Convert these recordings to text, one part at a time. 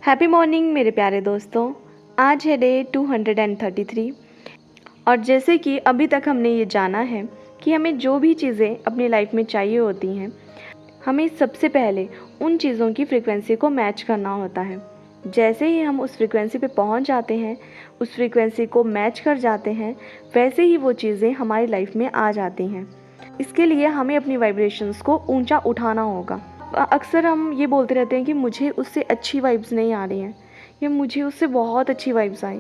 Happy morning मेरे प्यारे दोस्तों। आज है डे 233 और जैसे कि अभी तक हमने ये जाना है कि हमें जो भी चीज़ें अपनी लाइफ में चाहिए होती हैं, हमें सबसे पहले उन चीज़ों की फ्रीक्वेंसी को मैच करना होता है। जैसे ही हम उस फ्रीक्वेंसी पे पहुंच जाते हैं, उस फ्रीक्वेंसी को मैच कर जाते हैं, वैसे ही वो चीज़ें हमारी लाइफ में आ जाती हैं। इसके लिए हमें अपनी वाइब्रेशंस को ऊंचा उठाना होगा। अक्सर हम ये बोलते रहते हैं कि मुझे उससे अच्छी वाइब्स नहीं आ रही हैं या मुझे उससे बहुत अच्छी वाइब्स आई।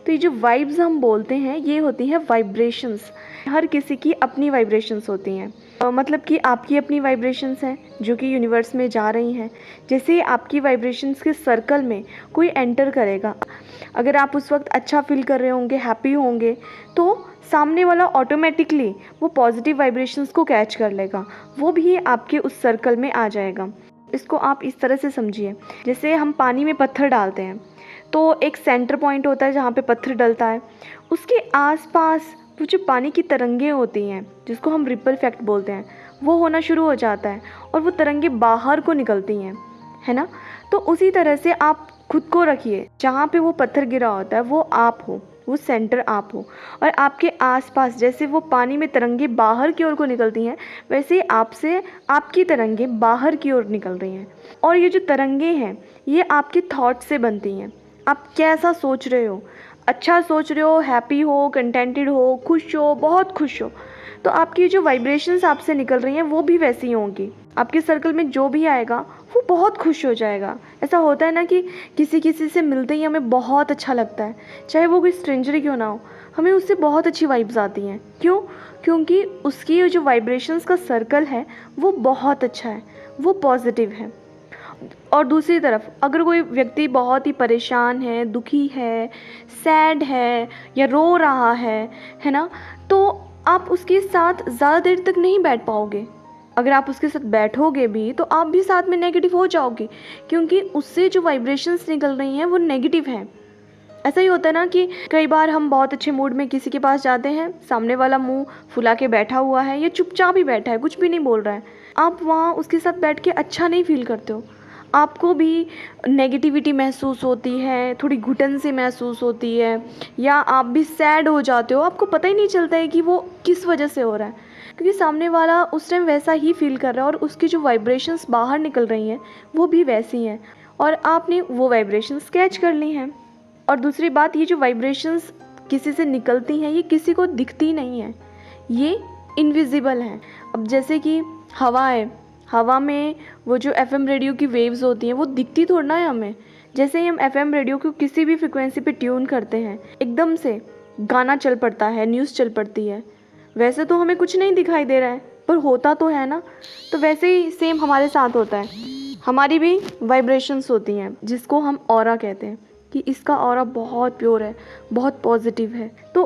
तो ये जो वाइब्स हम बोलते हैं ये होती हैं वाइब्रेशंस। हर किसी की अपनी वाइब्रेशंस होती हैं। मतलब कि आपकी अपनी वाइब्रेशंस हैं जो कि यूनिवर्स में जा रही हैं। जैसे आपकी वाइब्रेशंस के सर्कल में कोई एंटर करेगा, अगर आप उस वक्त अच्छा फील कर रहे होंगे, हैप्पी होंगे, तो सामने वाला ऑटोमेटिकली वो पॉजिटिव वाइब्रेशंस को कैच कर लेगा, वो भी आपके उस सर्कल में आ जाएगा। इसको आप इस तरह से समझिए, जैसे हम पानी में पत्थर डालते हैं तो एक सेंटर पॉइंट होता है जहाँ पे पत्थर डलता है, उसके आसपास वो जो पानी की तरंगें होती हैं जिसको हम रिपल इफेक्ट बोलते हैं, वो होना शुरू हो जाता है और वो तरंगें बाहर को निकलती हैं, है ना। तो उसी तरह से आप खुद को रखिए, जहाँ पे वो पत्थर गिरा होता है वो आप हो, वो सेंटर आप हो, और आपके आसपास जैसे वो पानी में तरंगें बाहर की ओर को निकलती हैं, वैसे ही आपसे आपकी तरंगें बाहर की ओर निकल रही हैं। और ये जो तरंगें हैं ये आपके थॉट से बनती हैं। आप कैसा सोच रहे हो, अच्छा सोच रहे हो, हैप्पी हो, कंटेंटेड हो, खुश हो, बहुत खुश हो, तो आपकी जो वाइब्रेशंस आपसे निकल रही हैं वो भी वैसी होंगी। आपके सर्कल में जो भी आएगा वो बहुत खुश हो जाएगा। ऐसा होता है ना कि किसी किसी से मिलते ही हमें बहुत अच्छा लगता है, चाहे वो कोई स्ट्रेंजर ही क्यों ना हो, हमें उससे बहुत अच्छी वाइब्स आती हैं। क्यों? क्योंकि उसकी जो वाइब्रेशंस का सर्कल है वो बहुत अच्छा है, वो पॉजिटिव है। और दूसरी तरफ अगर कोई व्यक्ति बहुत ही परेशान है, दुखी है, सैड है या रो रहा है ना, तो आप उसके साथ ज़्यादा देर तक नहीं बैठ पाओगे। अगर आप उसके साथ बैठोगे भी तो आप भी साथ में नेगेटिव हो जाओगे, क्योंकि उससे जो वाइब्रेशंस निकल रही हैं वो नेगेटिव हैं। ऐसा ही होता है ना कि कई बार हम बहुत अच्छे मूड में किसी के पास जाते हैं, सामने वाला मुंह फुला के बैठा हुआ है या चुपचाप ही बैठा है, कुछ भी नहीं बोल रहा है, आप वहाँ उसके साथ बैठ के अच्छा नहीं फील करते हो, आपको भी नेगेटिविटी महसूस होती है, थोड़ी घुटन सी महसूस होती है, या आप भी सैड हो जाते हो, आपको पता ही नहीं चलता है कि वो किस वजह से हो रहा है, क्योंकि सामने वाला उस टाइम वैसा ही फील कर रहा है और उसकी जो वाइब्रेशंस बाहर निकल रही हैं वो भी वैसी हैं और आपने वो वाइब्रेशंस कैच कर ली हैं। और दूसरी बात, ये जो वाइब्रेशंस किसी से निकलती हैं ये किसी को दिखती नहीं है, ये इनविजिबल हैं। अब जैसे कि हवा है, हवा में वो जो एफएम रेडियो की वेव्स होती हैं वो दिखती थोड़ा ना है हमें। जैसे ही हम एफएम रेडियो को किसी भी फ्रिक्वेंसी पे ट्यून करते हैं, एकदम से गाना चल पड़ता है, न्यूज़ चल पड़ती है, वैसे तो हमें कुछ नहीं दिखाई दे रहा है पर होता तो है ना। तो वैसे ही सेम हमारे साथ होता है, हमारी भी वाइब्रेशंस होती हैं जिसको हम ऑरा कहते हैं कि इसका ऑरा बहुत प्योर है, बहुत पॉजिटिव है। तो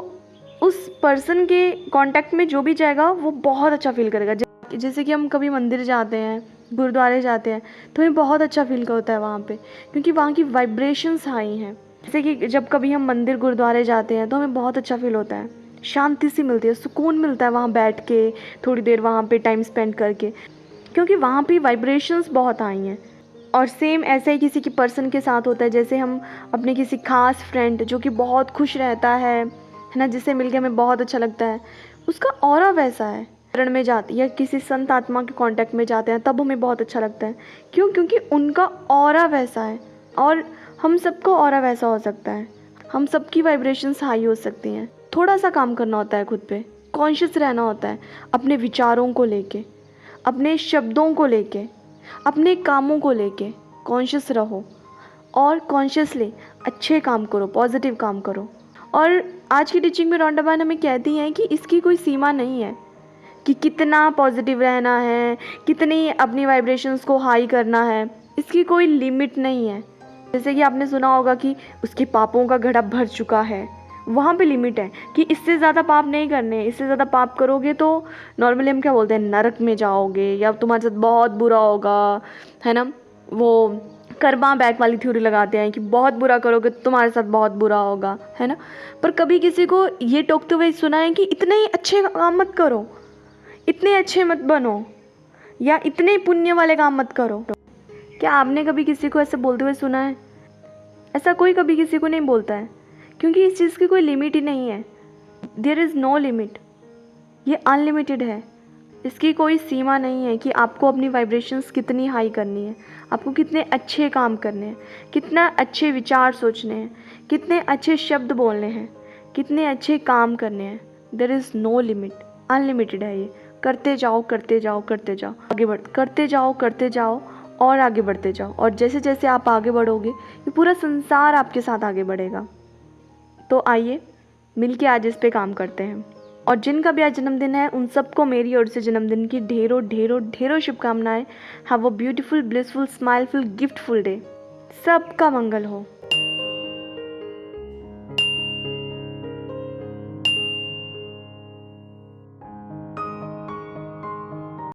उस पर्सन के कांटेक्ट में जो भी जाएगा वो बहुत अच्छा फील करेगा। जैसे कि हम कभी मंदिर जाते हैं, गुरुद्वारे जाते हैं, तो हमें बहुत अच्छा फील होता है वहाँ पे, क्योंकि वहाँ की वाइब्रेशंस हाई हैं। जैसे कि जब कभी हम मंदिर गुरुद्वारे जाते हैं तो हमें बहुत अच्छा फील होता है, शांति सी मिलती है, सुकून मिलता है वहाँ बैठ के थोड़ी देर वहाँ पे टाइम स्पेंड करके, क्योंकि वहाँ पे वाइब्रेशंस बहुत आई हैं। और सेम ऐसे ही किसी की पर्सन के साथ होता है, जैसे हम अपने किसी खास फ्रेंड जो कि बहुत खुश रहता है ना, जिससे मिलके हमें बहुत अच्छा लगता है, उसका ऑरा वैसा है। शरण में जाते या किसी संत आत्मा के कांटेक्ट में जाते हैं तब हमें बहुत अच्छा लगता है। क्यों? क्योंकि उनका ऑरा वैसा है। और हम सबका ऑरा वैसा हो सकता है, हम सबकी वाइब्रेशंस हाई हो सकती हैं। थोड़ा सा काम करना होता है, खुद पे कॉन्शियस रहना होता है, अपने विचारों को लेके, अपने शब्दों को लेके, अपने कामों को लेके कॉन्शियस रहो और कॉन्शियसली अच्छे काम करो, पॉजिटिव काम करो। और आज की टीचिंग में रॉन्डा मैम हमें कहती हैं कि इसकी कोई सीमा नहीं है कि कितना पॉजिटिव रहना है, कितनी अपनी वाइब्रेशंस को हाई करना है, इसकी कोई लिमिट नहीं है। जैसे कि आपने सुना होगा कि उसके पापों का घड़ा भर चुका है, वहाँ पे लिमिट है कि इससे ज़्यादा पाप नहीं करने, इससे ज़्यादा पाप करोगे तो नॉर्मली हम क्या बोलते हैं, नरक में जाओगे या तुम्हारे साथ बहुत बुरा होगा, है ना। वो कर्मा बैक वाली थ्योरी लगाते हैं कि बहुत बुरा करोगे तो तुम्हारे साथ बहुत बुरा होगा, है ना। पर कभी किसी को ये टोकते हुए सुना है कि इतने ही अच्छे काम मत करो, इतने अच्छे मत बनो, या इतने पुण्य वाले काम मत करो? क्या आपने कभी किसी को ऐसे बोलते हुए सुना है? ऐसा कोई कभी किसी को नहीं बोलता है, क्योंकि इस चीज़ की कोई लिमिट ही नहीं है। देयर इज़ नो लिमिट, ये अनलिमिटेड है। इसकी कोई सीमा नहीं है कि आपको अपनी वाइब्रेशंस कितनी हाई करनी है, आपको कितने अच्छे काम करने हैं, कितना अच्छे विचार सोचने हैं, कितने अच्छे शब्द बोलने हैं, कितने अच्छे काम करने हैं। There is no limit, unlimited है ये। करते जाओ करते जाओ करते जाओ, करते जाओ और आगे बढ़ते जाओ। और जैसे जैसे आप आगे बढ़ोगे, ये पूरा संसार आपके साथ आगे बढ़ेगा। तो आइए मिलके आज इस पे काम करते हैं। और जिनका भी आज जन्मदिन है, उन सबको मेरी ओर से जन्मदिन की ढेरों ढेरों ढेरों शुभकामनाएं। Have a beautiful, blissful, smileful, giftful day. सबका मंगल हो।